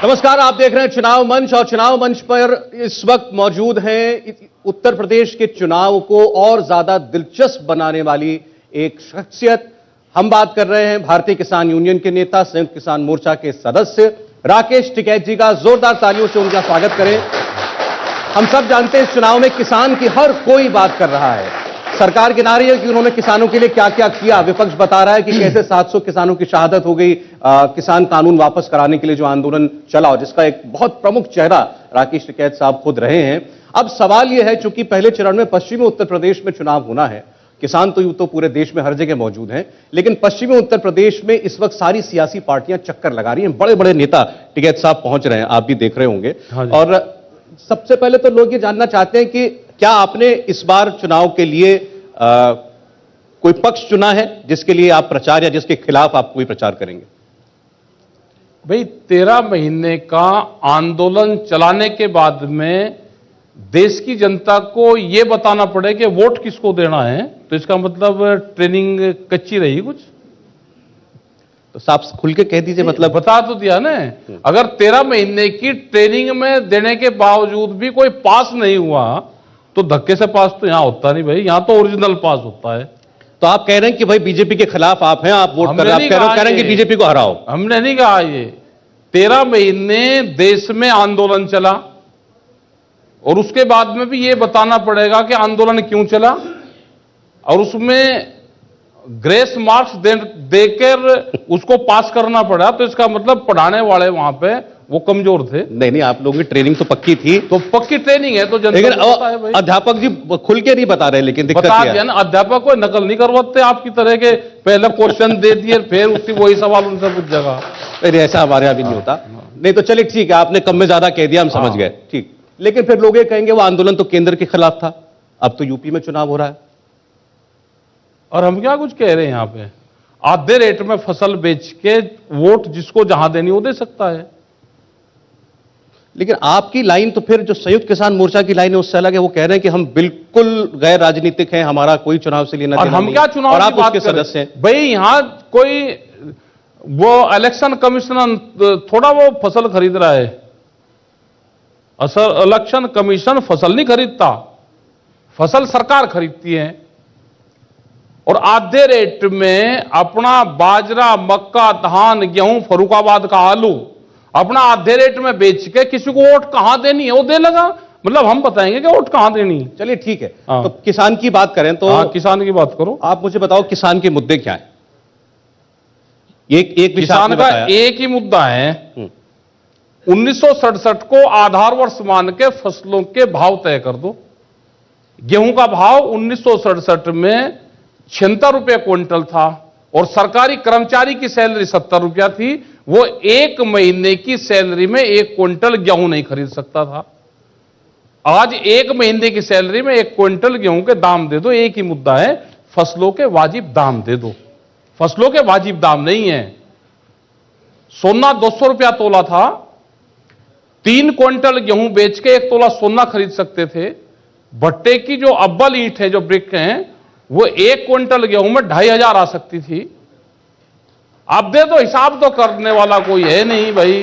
नमस्कार, आप देख रहे हैं चुनाव मंच और चुनाव मंच पर इस वक्त मौजूद हैं उत्तर प्रदेश के चुनाव को और ज्यादा दिलचस्प बनाने वाली एक शख्सियत। हम बात कर रहे हैं भारतीय किसान यूनियन के नेता, संयुक्त किसान मोर्चा के सदस्य राकेश टिकैत जी का। जोरदार तालियों से उनका स्वागत करें। हम सब जानते हैं इस चुनाव में किसान की हर कोई बात कर रहा है। सरकार की नारी है कि उन्होंने किसानों के लिए क्या क्या किया। विपक्ष बता रहा है कि कैसे 700 किसानों की शहादत हो गई। किसान कानून वापस कराने के लिए जो आंदोलन चला और जिसका एक बहुत प्रमुख चेहरा राकेश टिकैत साहब खुद रहे हैं। अब सवाल यह है, चूंकि पहले चरण में पश्चिमी उत्तर प्रदेश में चुनाव होना है, किसान तो यूं तो पूरे देश में हर जगह मौजूद हैं, लेकिन पश्चिमी उत्तर प्रदेश में इस वक्त सारी सियासी पार्टियां चक्कर लगा रही हैं। बड़े बड़े नेता टिकैत साहब पहुंच रहे हैं, आप भी देख रहे होंगे। और सबसे पहले तो लोग ये जानना चाहते हैं कि क्या आपने इस बार चुनाव के लिए कोई पक्ष चुना है जिसके लिए आप प्रचार या जिसके खिलाफ आप कोई प्रचार करेंगे? भाई 13 महीने का आंदोलन चलाने के बाद में देश की जनता को यह बताना पड़े कि वोट किसको देना है, तो इसका मतलब ट्रेनिंग कच्ची रही कुछ। तो साफ खुल के कह दीजिए, मतलब बता तो दिया ना। अगर 13 महीने की ट्रेनिंग में देने के बावजूद भी कोई पास नहीं हुआ तो धक्के से पास तो यहां होता नहीं भाई, यहां तो ओरिजिनल पास होता है। तो आप कह रहे हैं कि भाई बीजेपी के खिलाफ आप हैं, आप वोट कर रहे हैं, आप कह रहे हैं कि बीजेपी को हराओ। हमने नहीं कहा ये। 13 महीने देश में आंदोलन चला और उसके बाद में भी ये बताना पड़ेगा कि आंदोलन क्यों चला, और उसमें ग्रेस मार्क्स देकर उसको पास करना पड़ा, तो इसका मतलब पढ़ाने वाले वहां पे वो कमजोर थे। नहीं, आप लोगों की ट्रेनिंग तो पक्की थी। तो पक्की ट्रेनिंग है तो जनता लेकिन को पता है भाई। अध्यापक जी खुल के नहीं बता रहे, लेकिन दिक्कत बता क्या दिया ना, अध्यापक को नकल नहीं करवाते आपकी तरह के। पहले क्वेश्चन दे दिए फिर उसकी वही सवाल उनसे पूछ जाएगा। अरे ऐसा हमारे यहाँ भी नहीं होता। नहीं तो चलिए ठीक है, आपने कम में ज्यादा कह दिया, हम समझ गए, ठीक। लेकिन फिर लोग ये कहेंगे वो आंदोलन तो केंद्र के खिलाफ था, अब तो यूपी में चुनाव हो रहा है। और हम क्या कुछ कह रहे हैं यहाँ पे, आधे रेट में फसल बेच के वोट जिसको जहां देनी वो दे सकता है। लेकिन आपकी लाइन तो फिर जो संयुक्त किसान मोर्चा की लाइन है उससे अलग है। वो कह रहे हैं कि हम बिल्कुल गैर राजनीतिक हैं, हमारा कोई चुनाव से लेना देना नहीं। हम क्या चुनाव और आप की बात उसके सदस्य हैं भाई। यहां कोई वो इलेक्शन कमीशन थोड़ा वो फसल खरीद रहा है। असल इलेक्शन कमीशन फसल नहीं खरीदता, फसल सरकार खरीदती है। और आधे रेट में अपना बाजरा, मक्का, धान, गेहूं, फर्रुखाबाद का आलू अपना आधे रेट में बेच के किसी को वोट कहां देनी है वो दे लगा। मतलब हम बताएंगे कि वोट कहां देनी है। चलिए ठीक है। तो किसान की बात करें तो किसान की बात करो। आप मुझे बताओ किसान के मुद्दे क्या है? एक किसान का एक ही मुद्दा है, 1967 को आधार वर्ष मान के फसलों के भाव तय कर दो। गेहूं का भाव 1967 में 76 रुपये क्विंटल था और सरकारी कर्मचारी की सैलरी 70 रुपया थी। वो एक महीने की सैलरी में 1 क्विंटल गेहूं नहीं खरीद सकता था। आज 1 महीने की सैलरी में 1 क्विंटल गेहूं के दाम दे दो। एक ही मुद्दा है, फसलों के वाजिब दाम दे दो। फसलों के वाजिब दाम नहीं है। सोना 200 रुपया तोला था, 3 क्विंटल गेहूं बेच के 1 तोला सोना खरीद सकते थे। भट्टे की जो अव्वल ईंट है, जो ब्रिक हैं, वो 1 क्विंटल गेहूं में 2500 आ सकती थी। अब दे दो, हिसाब तो करने वाला कोई है नहीं भाई।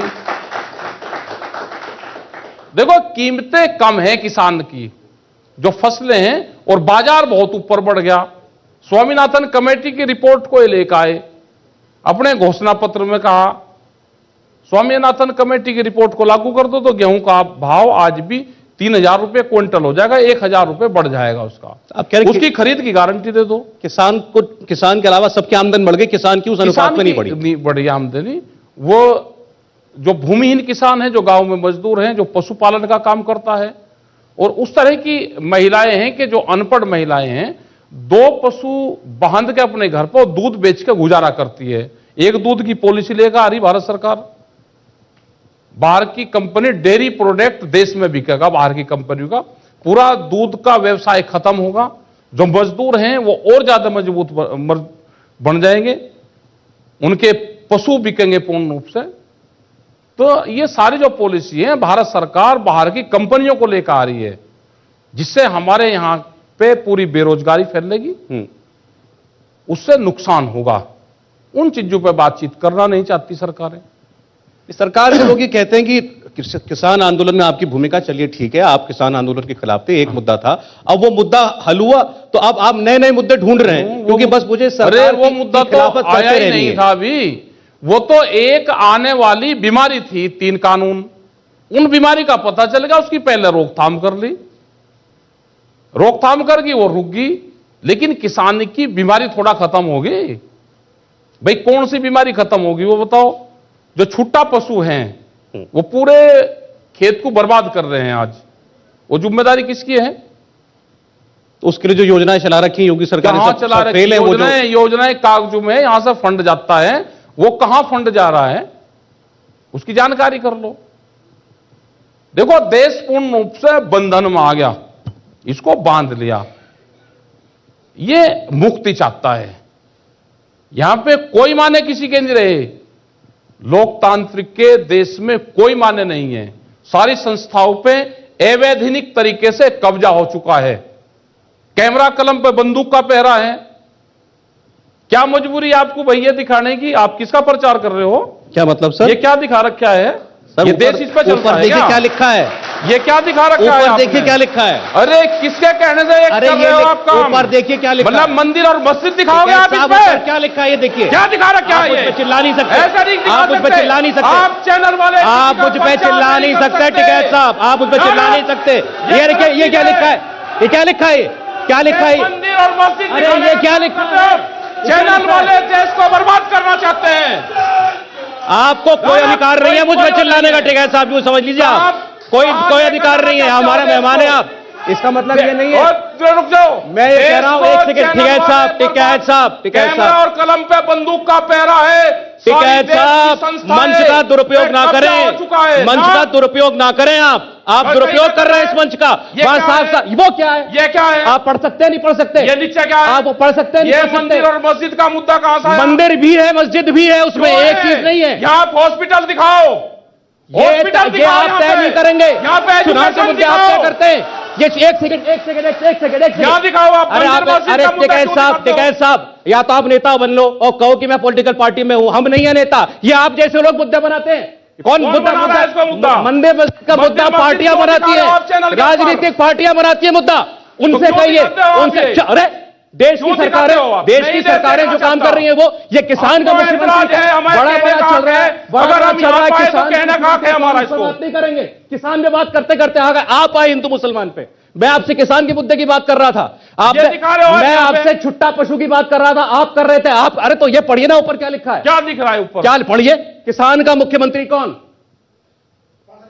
देखो कीमतें कम है किसान की, जो फसलें हैं, और बाजार बहुत ऊपर बढ़ गया। स्वामीनाथन कमेटी की रिपोर्ट को लेकर आए, अपने घोषणा पत्र में कहा स्वामीनाथन कमेटी की रिपोर्ट को लागू कर दो तो गेहूं का भाव आज भी 3000 रुपये क्विंटल हो जाएगा, 1000 रुपये बढ़ जाएगा उसका। आप कह रहे उसकी खरीद की गारंटी दे दो। किसान के अलावा सबकी आमदन बढ़ गई, किसान की उस अनुपात में नहीं बढ़ी। बढ़ी आमदनी। वो जो भूमिहीन किसान है, जो गांव में मजदूर हैं, जो पशुपालन का काम करता है, और उस तरह की महिलाएं हैं कि जो अनपढ़ महिलाएं हैं, 2 पशु बांध के अपने घर पर दूध बेच के गुजारा करती है। एक दूध की पॉलिसी लेकर आ रही भारत सरकार। बाहर की कंपनी डेयरी प्रोडक्ट देश में बिकेगा, बाहर की कंपनियों का पूरा दूध का व्यवसाय खत्म होगा। जो मजदूर हैं वो और ज्यादा मजबूत बन जाएंगे, उनके पशु बिकेंगे पूर्ण रूप से। तो ये सारी जो पॉलिसी है भारत सरकार बाहर की कंपनियों को लेकर आ रही है, जिससे हमारे यहां पे पूरी बेरोजगारी फैलेगी, उससे नुकसान होगा। उन चीजों पर बातचीत करना नहीं चाहती सरकारें। सरकार के लोग ये कहते हैं कि किसान आंदोलन में आपकी भूमिका, चलिए ठीक है, आप किसान आंदोलन के खिलाफ थे, एक मुद्दा था, अब वो मुद्दा हल हुआ तो अब आप नए नए मुद्दे ढूंढ रहे हैं, क्योंकि बस मुझे सरकार वो मुद्दा तो आया ही नहीं था अभी। वो तो एक आने वाली बीमारी थी, 3 कानून, उन बीमारी का पता चल गया, उसकी पहले रोकथाम कर ली, रोकथाम करके वो रुक गई। लेकिन किसान की बीमारी थोड़ा खत्म होगी भाई, कौन सी बीमारी खत्म होगी वो बताओ? जो छुट्टा पशु हैं वो पूरे खेत को बर्बाद कर रहे हैं आज, वो जिम्मेदारी किसकी है? तो उसके लिए जो योजनाएं चला रखी योगी सरकार कहां चला रखी है? योजनाएं कागजों में, यहां से फंड जाता है, वो कहां फंड जा रहा है उसकी जानकारी कर लो। देखो, देश पूर्ण रूप से बंधन में आ गया, इसको बांध लिया, ये मुक्ति चाहता है। यहां पे कोई माने किसी के नहीं रहे, लोकतांत्रिक के देश में कोई माने नहीं है, सारी संस्थाओं पे अवैधानिक तरीके से कब्जा हो चुका है, कैमरा कलम पे बंदूक का पहरा है। क्या मजबूरी आपको भैया दिखाने की? आप किसका प्रचार कर रहे हो? क्या मतलब सर? ये क्या दिखा रखा है सर? ये देश इस पर चलता है? देखिए क्या लिखा है, ये क्या दिखा रखा है? देखिए क्या लिखा है। अरे किसके कहने से अरे कर रहे हो आप काम? ऊपर देखिए क्या लिखा है, मतलब मंदिर और मस्जिद दिखाओगे आप इस पे? क्या लिखा है ये देखिए, क्या दिखा रखा है? ये चिल्ला नहीं सकते, ऐसा नहीं दिखा आप मुझ पे चिल्ला नहीं सकते, आप चैनल वाले, आप मुझ पे चिल्ला नहीं सकते टिकैत साहब, आप मुझ पे चिल्ला नहीं सकते। ये देखिए, ये क्या लिखा है, ये क्या लिखा है, क्या लिखा है? मंदिर और मस्जिद, अरे ये क्या लिखा है? चैनल वाले देश को बर्बाद करना चाहते हैं। आपको कोई अधिकार नहीं है मुझ पे चिल्लाने का, टिकैत साहब, समझ लीजिए आप, कोई अधिकार नहीं है, हमारा मेहमान है आप, इसका मतलब ये नहीं है। रुक जाओ, मैं ये कह रहा हूं, एक सेकंड, टिकैत साहब, टिकैत साहब, टिकैत कैमरा साहब, और कलम पे बंदूक का पहरा है। टिकैत साहब, मंच का दुरुपयोग ना करें, मंच का दुरुपयोग ना करें, आप दुरुपयोग कर रहे हैं इस मंच का। साहब, वो क्या है? ये क्या है? आप पढ़ सकते हैं, नहीं पढ़ सकते? ये नीचे क्या है? आप पढ़ सकते हैं, ये मंदिर और मस्जिद का मुद्दा कहां से आया? मंदिर भी है, मस्जिद भी है, उसमें एक चीज नहीं है। यहाँ हॉस्पिटल दिखाओ, हॉस्पिटल दिखाओ, आप तय नहीं करेंगे, यहाँ पे चुनाव के मुद्दे आप तय करते हैं। ये एक सेकंड, यहाँ दिखाओ आप। अरे टिकैत साहब, या तो आप नेता बन लो और कहो कि मैं पॉलिटिकल पार्टी में हूं, हम नहीं है नेता, ये आप जैसे लोग मुद्दे बनाते हैं। कौन मुद्दा? मंदिर मस्जिद का मुद्दा पार्टियां बनाती है, राजनीतिक पार्टियां बनाती है मुद्दा, उनसे कहिए, उनसे। अरे देश की सरकारें जो काम कर रही हैं, वो ये किसान का मुख्यमंत्री बड़ा चल रहा है, बड़ा चल रहा है, किसान बात नहीं करेंगे, किसान पे बात करते करते आ गए, आप आए हिंदू मुसलमान पे। मैं आपसे किसान के मुद्दे की बात कर रहा था, मैं आपसे छुट्टा पशु की बात कर रहा था, आप कर रहे थे। आप, अरे तो ये पढ़िए ना ऊपर क्या लिखा है, क्या दिख रहा है ऊपर? क्या पढ़िए, किसान का मुख्यमंत्री कौन?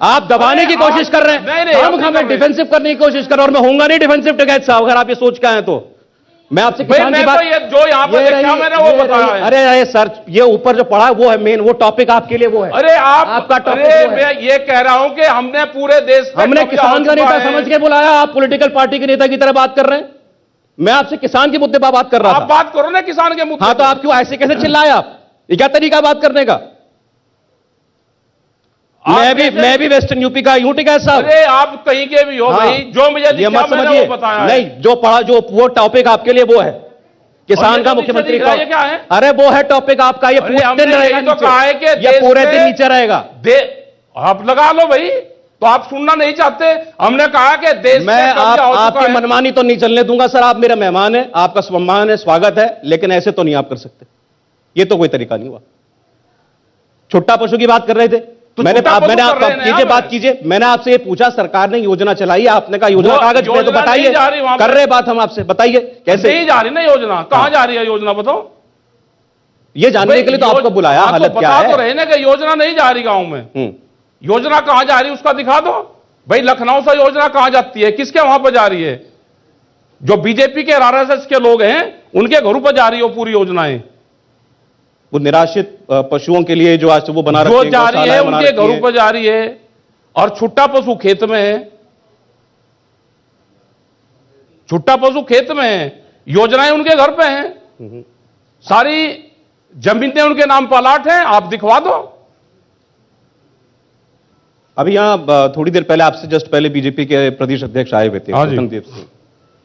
आप दबाने की कोशिश कर रहे हैं, हम डिफेंसिव करने की कोशिश कर रहे हैं, और मैं होऊंगा नहीं डिफेंसिव टिकैत साहब, अगर आप ये सोच के आए तो। मैं आपसे किसान की बात, जो यहाँ पर देखा मैंने वो बताया है। अरे सर, ये ऊपर जो पढ़ा है वो है मेन, वो टॉपिक आपके लिए वो है। अरे आपका टॉपिक वो है। मैं ये कह रहा हूं कि हमने पूरे देश, हमने किसान का नेता समझ के बुलाया, आप पॉलिटिकल पार्टी के नेता की तरह बात कर रहे हैं। मैं आपसे किसान के मुद्दे पर बात कर रहा था। आप बात करो ना किसान के मुद्दे। हाँ, तो आप क्यों ऐसे कैसे चिल्लाए? आप ये क्या तरीका बात करने का? मैं भी वेस्टर्न यूपी का यूटी का साहब। अरे आप कहीं के भी हो भाई, जो मुझे ये मत समझिए, नहीं, जो पढ़ा, जो वो टॉपिक आपके लिए वो है, किसान का मुख्यमंत्री कौन? क्या है? अरे वो है टॉपिक आपका, ये पूरे दिन रहेगा, तो कहा है कि ये पूरे दिन नीचे रहेगा। आप लगा लो भाई, तो आप सुनना नहीं चाहते? हमने कहा कि देश मैं आपकी मनमानी तो नहीं चलने दूंगा सर, आप मेरे मेहमान हैं, आपका सम्मान है, स्वागत है, लेकिन ऐसे तो नहीं आप कर सकते, ये तो कोई तरीका नहीं हुआ। छुट्टा पशु की बात कर रहे थे, तो मैंने बात कीजिए, मैंने आपसे ये पूछा, सरकार ने योजना चलाई है, आपने कहा योजना कागज पे, तो बताइए, कर रहे बात हम आपसे, बताइए कैसे नहीं जा रही ना योजना? कहां जा रही है योजना, बताओ? ये जानने के लिए तो आपको बुलाया, हालत क्या है? तो रहे ना कि योजना नहीं जा रही गांव में, योजना कहां जा रही है उसका दिखा दो भाई। लखनऊ से योजना कहां जाती है, किसके वहां पर जा रही है? जो बीजेपी के आरएसएस के लोग हैं उनके घरों पर जा रही है पूरी योजनाएं। वो निराश्रित पशुओं के लिए जो आज वो बना रखी है, जा रही है, उनके घरों पर जा रही है, और छुट्टा पशु खेत में है, छुट्टा पशु खेत में है, योजनाएं उनके घर पे हैं, सारी जमीनें उनके नाम पर अलाट हैं, आप दिखवा दो। अभी यहां थोड़ी देर पहले, आपसे जस्ट पहले बीजेपी के प्रदेश अध्यक्ष आए हुए थे, गौतमदेव सिंह,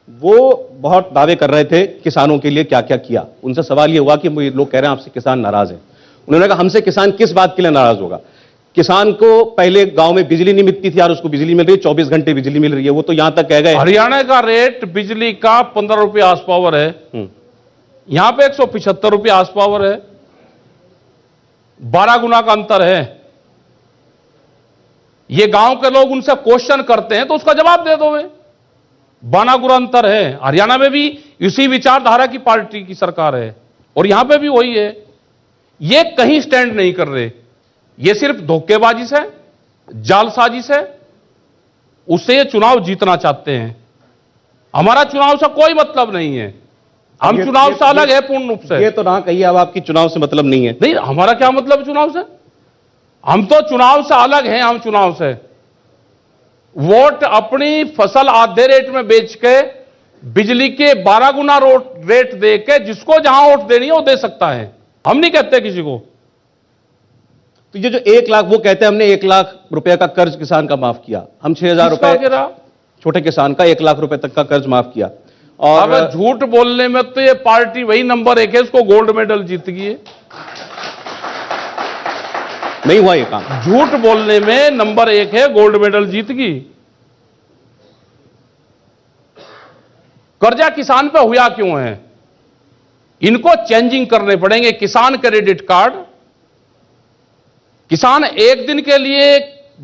वो बहुत दावे कर रहे थे किसानों के लिए क्या क्या किया। उनसे सवाल ये हुआ कि लोग कह रहे हैं आपसे किसान नाराज हैं, उन्होंने कहा हमसे किसान किस बात के लिए नाराज होगा? किसान को पहले गांव में बिजली नहीं मिलती थी, यार उसको बिजली मिल रही है, 24 घंटे बिजली मिल रही है, वो तो यहां तक कह गए। हरियाणा का रेट बिजली का 15 रुपये आस पावर है, यहां पे 175 रुपये आस पावर है, 12 गुना का अंतर है। ये गांव के लोग उनसे क्वेश्चन करते हैं तो उसका जवाब दे दो। 12 गुना अंतर है। हरियाणा में भी इसी विचारधारा की पार्टी की सरकार है और यहां पे भी वही है। ये कहीं स्टैंड नहीं कर रहे, ये सिर्फ धोखेबाजी से, जालसाजी से, उससे ये चुनाव जीतना चाहते हैं। हमारा चुनाव से कोई मतलब नहीं है, हम चुनाव से अलग है पूर्ण रूप से। ये तो ना कहिए अब आपकी चुनाव से मतलब नहीं है। नहीं, हमारा क्या मतलब चुनाव से? हम तो चुनाव से अलग हैं। हम चुनाव से वोट अपनी फसल आधे रेट में बेच के बिजली के 12 गुना रेट दे के जिसको जहां वोट देनी है वो दे सकता है। हम नहीं कहते किसी को। तो ये जो 1 लाख, वो कहते हैं हमने 1 लाख रुपए का कर्ज किसान का माफ किया, हम 6,000 रुपए छोटे किसान का 1 लाख रुपए तक का कर्ज माफ किया। और अब झूठ बोलने में तो ये पार्टी वही नंबर 1 है, इसको गोल्ड मेडल जीत गई है। नहीं हुआ ये काम। झूठ बोलने में नंबर 1 है, गोल्ड मेडल जीत गई। कर्जा किसान पे हुआ क्यों है? इनको चेंजिंग करने पड़ेंगे। किसान क्रेडिट कार्ड, किसान एक दिन के लिए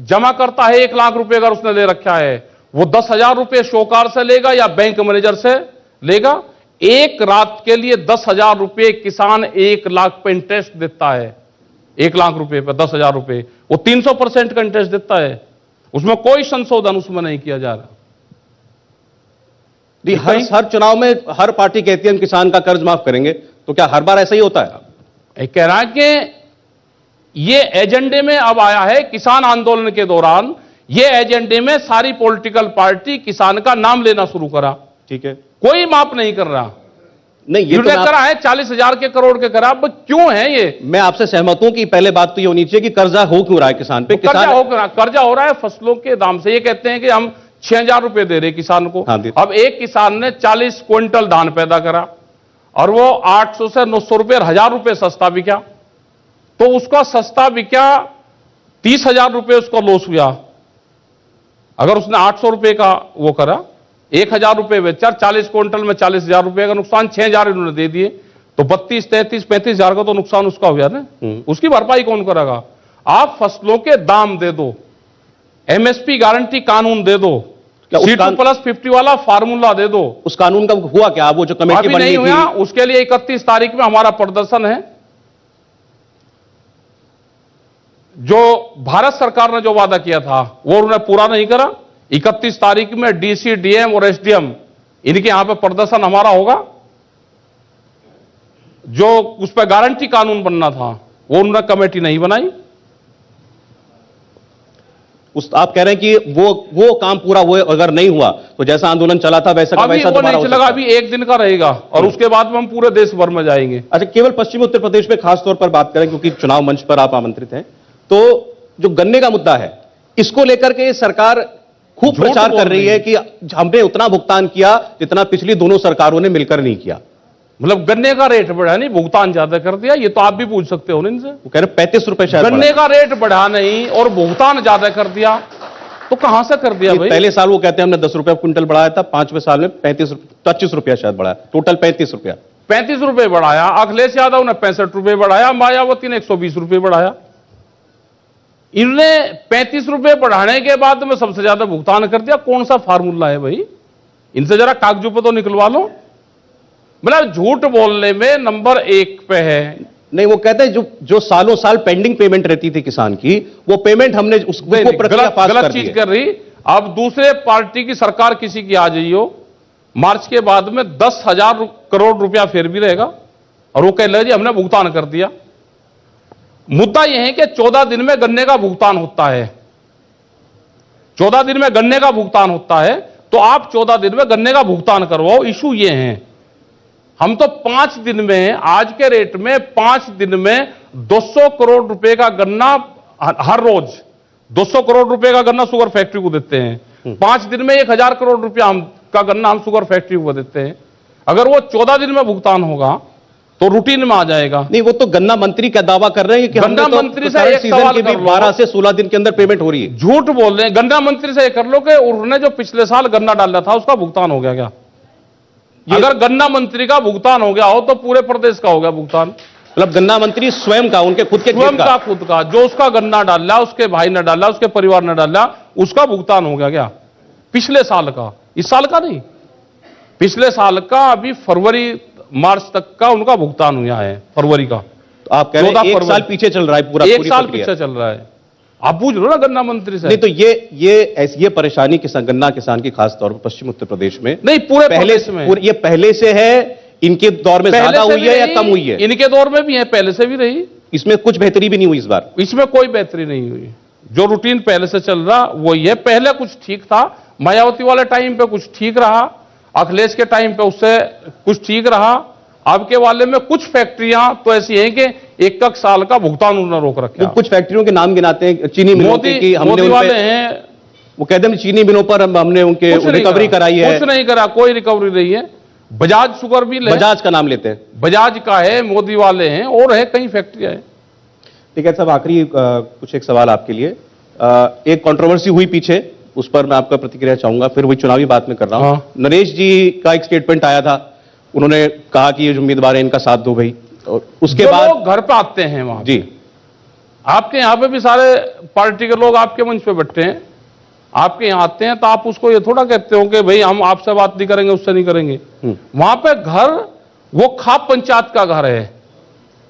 जमा करता है 1 लाख रुपए, अगर उसने ले रखा है वो 10,000 रुपए शोकार से लेगा या बैंक मैनेजर से लेगा। एक रात के लिए 10,000 रुपए किसान 1 लाख पे इंटरेस्ट देता है। 1 लाख रुपए पर 10,000 रुपए, वो 300% का इंटरेस्ट देता है। उसमें कोई संशोधन उसमें नहीं किया जा रहा। हर चुनाव में हर पार्टी कहती है हम किसान का कर्ज माफ करेंगे, तो क्या हर बार ऐसा ही होता है? कह रहा है कि ये एजेंडे में अब आया है। किसान आंदोलन के दौरान ये एजेंडे में सारी पॉलिटिकल पार्टी किसान का नाम लेना शुरू करा। ठीक है, कोई माफ नहीं कर रहा। नहीं ये तो करा है 40,000 के करोड़ के करा। अब क्यों है ये? मैं आपसे सहमत हूं कि पहले बात तो ये होनी चाहिए कि कर्जा हो क्यों रहा है किसान पे। कर्जा हो रहा है फसलों के दाम से। ये कहते हैं कि हम 6,000 रुपए दे रहे किसान को। हाँ, अब एक किसान ने 40 क्विंटल धान पैदा करा और वो 800 से 900 रुपए, 1,000 रुपए सस्ता बिका, तो उसका सस्ता बिका 30,000 रुपए उसका लॉस हुआ। अगर उसने 800 रुपए का वो करा, 1,000 रुपए बेचा, 40 क्विंटल में 40,000 रुपए का नुकसान, 6,000 इन्होंने दे दिए, तो 32, 33, 35,000 का तो नुकसान उसका हुआ ना। उसकी भरपाई कौन करेगा? आप फसलों के दाम दे दो, एमएसपी गारंटी कानून दे दो, C2+50 वाला फार्मूला दे दो। उस कानून का हुआ क्या? वो जो कमेटी अभी नहीं हुआ। उसके लिए 31 तारीख में हमारा प्रदर्शन है। जो भारत सरकार ने जो वादा किया था वो उन्होंने पूरा नहीं करा। 31 तारीख में डीसी, डीएम और एसडीएम इनके यहां पे प्रदर्शन हमारा होगा। जो उस पर गारंटी कानून बनना था वो उन्होंने कमेटी नहीं बनाई। आप कह रहे हैं कि वो काम पूरा हुए, अगर नहीं हुआ तो जैसा आंदोलन चला था वैसा का वैसा दोबारा नहीं चलेगा। अभी 1 दिन का रहेगा और उसके बाद में हम पूरे देश भर में जाएंगे। अच्छा, केवल पश्चिमी उत्तर प्रदेश में खास तौर पर बात करें, क्योंकि चुनाव मंच पर आप आमंत्रित हैं, तो जो गन्ने का मुद्दा है इसको लेकर के सरकार खूब प्रचार कर रही है कि हमने उतना भुगतान किया जितना पिछली दोनों सरकारों ने मिलकर नहीं किया। मतलब गन्ने का रेट बढ़ा नहीं, भुगतान ज्यादा कर दिया। ये तो आप भी पूछ सकते हो ना इनसे। वो कह रहे 35 रुपए शायद गन्ने का रेट बढ़ा नहीं और भुगतान ज्यादा कर दिया, तो कहां से कर दिया भाई? पहले साल वो कहते हैं हमने 10 रुपए क्विंटल बढ़ाया था, 5वें साल में 25 रुपया शायद बढ़ाया, टोटल 35 रुपया। 35 रुपए बढ़ाया। अखिलेश यादव ने 65 रुपए बढ़ाया, मायावती ने 120 रुपए बढ़ाया। इनने 35 रुपए बढ़ाने के बाद में सबसे ज्यादा भुगतान कर दिया। कौन सा फार्मूला है भाई? इनसे जरा कागजों पे तो निकलवा लो। मतलब झूठ बोलने में नंबर 1 पे है। नहीं, वो कहते हैं जो सालों साल पेंडिंग पेमेंट रहती थी किसान की, वो पेमेंट हमने उसको प्रक्रिया पास कर दी है। गलत चीज कर रही। अब दूसरे पार्टी की सरकार किसी की आ जाइए हो, मार्च के बाद में 10,000 करोड़ रुपया फिर भी रहेगा और वो कह रहे जी हमने भुगतान कर दिया। मुद्दा यह है कि 14 दिन में गन्ने का भुगतान होता है। 14 दिन में गन्ने का भुगतान होता है, तो आप 14 दिन में गन्ने का भुगतान करवाओ। इशू ये है, हम तो 5 दिन में, आज के रेट में 5 दिन में 200 करोड़ रुपए का गन्ना हर रोज 200 करोड़ रुपए का गन्ना शुगर फैक्ट्री को देते हैं। 5 दिन में 1,000 करोड़ रुपया का गन्ना हम शुगर फैक्ट्री को देते हैं। अगर वो 14 दिन में भुगतान होगा तो रूटीन में आ जाएगा। नहीं, वो तो गन्ना मंत्री का दावा कर रहे हैं कि गन्ना हमने तो मंत्री से current एक season सवाल के भी कर लो। 12 से 16 दिन के अंदर पेमेंट हो रही है। झूठ बोल रहे हैं। गन्ना मंत्री से ये कर लो कि उन्होंने जो पिछले साल गन्ना डाला था उसका भुगतान हो गया क्या? अगर गन्ना मंत्री का भुगतान हो गया हो तो पूरे प्रदेश का हो गया भुगतान। मतलब गन्ना मंत्री स्वयं का, उनके खुद के स्वयं खेत का, खुद का, जो उसका गन्ना डाला, उसके भाई ने डाला, उसके परिवार ने डाला, उसका भुगतान हो गया क्या? पिछले साल का, इस साल का नहीं, पिछले साल का। अभी फरवरी मार्च तक का उनका भुगतान हुआ है, फरवरी का। तो आप कह रहे हैं 1 साल पीछे चल रहा है पूरा, एक पूरी साल प्रक्रिया। पीछे चल रहा है। आप पूछ लो ना गन्ना मंत्री से। नहीं तो ये परेशानी किसान, गन्ना किसान की खास तौर पर पश्चिम उत्तर प्रदेश में नहीं, पूरे पहले प्रदेश में। ये पहले से है, इनके दौर में ज्यादा हुई है या कम हुई है? इनके दौर में भी है, पहले से भी रही। इसमें कुछ बेहतरी भी नहीं हुई इस बार? इसमें कोई बेहतरी नहीं हुई। जो रूटीन पहले से चल रहा वही है। पहले कुछ ठीक था, मायावती वाले टाइम पे कुछ ठीक रहा, अखिलेश के टाइम पे उससे कुछ ठीक रहा। अब के वाले में कुछ फैक्ट्रियां तो ऐसी हैं कि 1 साल का भुगतान उन्होंने रोक रखा। कुछ फैक्ट्रियों के नाम गिनाते हैं, चीनी मिलों के, कि हमने मोदी वाले हैं, वो कहते हैं चीनी मिलों पर हमने उनके रिकवरी कराई है। कुछ नहीं करा, कोई रिकवरी नहीं है। बजाज शुगर भी बजाज का नाम लेते हैं, बजाज का है, मोदी वाले हैं, और है कई फैक्ट्रियां हैं। ठीक है साहब, आखिरी कुछ एक सवाल आपके लिए। एक कंट्रोवर्सी हुई पीछे, उस पर मैं आपका प्रतिक्रिया चाहूंगा, फिर वही चुनावी बात में कर रहा हूं। हाँ। नरेश जी का एक स्टेटमेंट आया था, उन्होंने कहा कि ये जो उम्मीदवार है इनका साथ दो भाई, और उसके बाद लोग घर पे आते हैं वहां जी, आपके यहां पे भी सारे पार्टी के लोग आपके मंच पे बैठे हैं, आपके यहां आते हैं, तो आप उसको ये थोड़ा कहते हो कि भाई हम आपसे बात नहीं करेंगे, उससे नहीं करेंगे। वहां पे घर वो खाप पंचायत का घर है,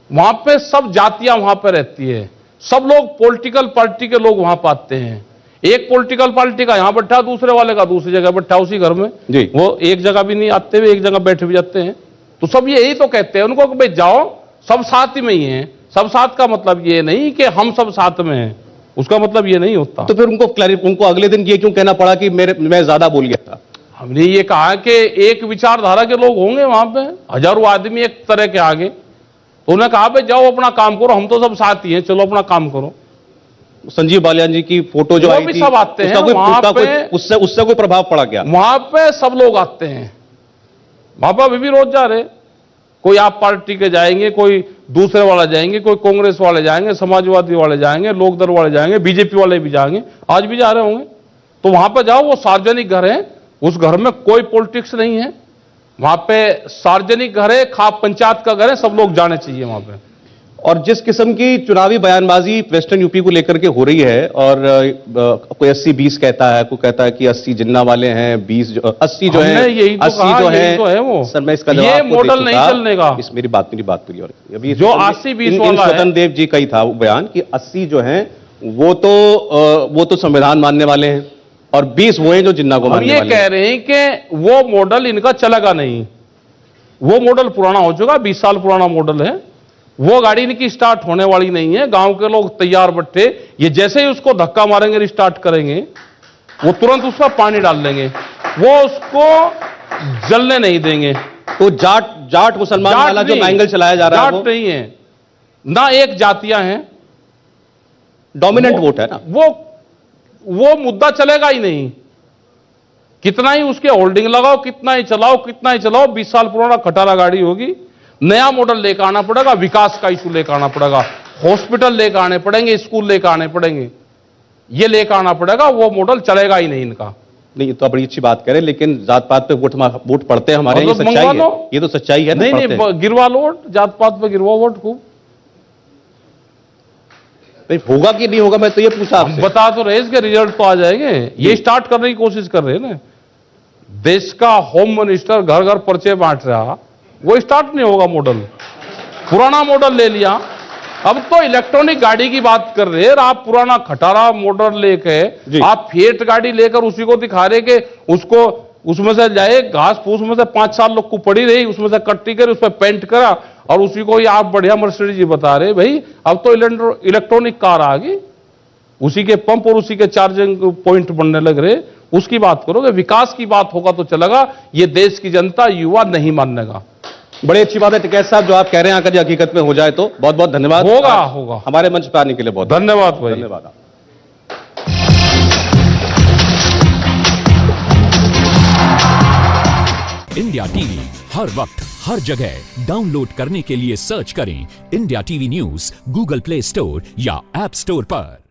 वहां पे सब जातियां वहां पे रहती है, सब लोग पॉलिटिकल पार्टी के लोग वहां पे आते हैं। एक पॉलिटिकल पार्टी का यहां बैठा, दूसरे वाले का दूसरी जगह बैठा, उसी घर में जी। वो एक जगह भी नहीं आते हुए, एक जगह बैठे भी जाते हैं। तो सब यही तो कहते हैं उनको कि भाई जाओ, सब साथ ही में ही हैं। सब साथ का मतलब ये नहीं कि हम सब साथ में हैं, उसका मतलब ये नहीं होता। तो फिर उनको अगले दिन ये क्यों कहना पड़ा कि मैं ज्यादा बोल गया था? हमने ये कहा कि एक विचारधारा के लोग होंगे वहां पे, हजारों आदमी एक तरह के आगे, तो उन्हें कहा भाई जाओ अपना काम करो, हम तो सब साथ ही हैं, चलो अपना काम करो। संजीव बालियान जी की फोटो जो आई भी थी, सब आते हैं उससे कोई प्रभाव पड़ा क्या? वहां पे सब लोग आते हैं, वहां पर अभी भी रोज जा रहे। कोई आप पार्टी के जाएंगे, कोई दूसरे वाले जाएंगे, कोई कांग्रेस वाले जाएंगे, समाजवादी वाले जाएंगे, लोकदल वाले जाएंगे, बीजेपी वाले भी जाएंगे, आज भी जा रहे होंगे। तो वहां पे जाओ, वो सार्वजनिक घर है, उस घर में कोई पॉलिटिक्स नहीं है, वहां पे सार्वजनिक घर है, खाप पंचायत का घर है, सब लोग जाने चाहिए वहां पे। और जिस किस्म की चुनावी बयानबाजी वेस्टर्न यूपी को लेकर के हो रही है, और कोई 80-20 कहता है, कोई कहता है कि 80 जिन्ना वाले हैं, 80 जो है, यही तो 80 जो है वो। सर मैं इसका ये जवाब आपको मॉडल दे नहीं चुका। चलने का। इस मेरी बात पूरी और अभी जो 80-20 वाला स्वतंत्र देव जी का ही था वो बयान कि 80 जो है वो तो संविधान मानने वाले हैं, और 20 वो हैं जो जिन्ना को मानने वाले हैं। ये कह रहे हैं कि वो मॉडल इनका चलेगा नहीं, वो मॉडल पुराना हो चुका, 20 साल पुराना मॉडल है, वो गाड़ी इनकी स्टार्ट होने वाली नहीं है। गांव के लोग तैयार बैठे, ये जैसे ही उसको धक्का मारेंगे, रिस्टार्ट करेंगे, वो तुरंत उसमें पानी डाल देंगे, वो उसको जलने नहीं देंगे। तो जाट मुसलमान वाला जो एंगल चलाया जा रहा है, जाट नहीं है ना, एक जातियां हैं, डोमिनेंट वोट है ना, वो मुद्दा चलेगा ही नहीं। कितना ही उसके होल्डिंग लगाओ, कितना ही चलाओ, 20 साल पुराना खटारा गाड़ी होगी। नया मॉडल लेकर आना पड़ेगा, विकास का इशू लेकर आना पड़ेगा, हॉस्पिटल लेकर आने पड़ेंगे, स्कूल लेकर आने पड़ेंगे, ये लेकर आना पड़ेगा, वो मॉडल चलेगा ही नहीं इनका। नहीं, ये तो बड़ी अच्छी बात कह रहे हैं, लेकिन जात पात पे वोट पड़ते हैं हमारे, ये सच्चाई है, ये तो सच्चाई है। नहीं, गिरवा वोट, जात पात पे गिरवा वोट खूब। होगा कि नहीं होगा, मैं तो ये पूछा आपसे। बता तो रहे इसके रिजल्ट तो आ जाएंगे, ये स्टार्ट करने की कोशिश कर रहे हैं ना। देश का होम मिनिस्टर घर घर पर्चे बांट रहा, वो स्टार्ट नहीं होगा मॉडल, पुराना मॉडल ले लिया। अब तो इलेक्ट्रॉनिक गाड़ी की बात कर रहे हैं, आप पुराना खटारा मॉडल लेके, आप फिएट गाड़ी लेकर उसी को दिखा रहे कि उसको उसमें से जाए घास फूस में से 5 साल लोग को पड़ी रही, उसमें से कट्टी कर उस पर पेंट करा, और उसी को ही आप बढ़िया मर्सिडीज जी बता रहे। भाई अब तो इलेक्ट्रॉनिक कार आ गई, उसी के पंप और उसी के चार्जिंग पॉइंट बनने लग रहे, उसकी बात करोगे। विकास की बात होगा तो चलेगा, ये देश की जनता युवा नहीं मानेगा। बड़ी अच्छी बात है टिकैत साहब, जो आप कह रहे हैं अगर हकीकत में हो जाए तो बहुत बहुत धन्यवाद। होगा हमारे मंच पर आने के लिए बहुत धन्यवाद भाई। धन्यवाद। इंडिया टीवी हर वक्त हर जगह डाउनलोड करने के लिए सर्च करें India TV news Google play store या ऐप स्टोर पर।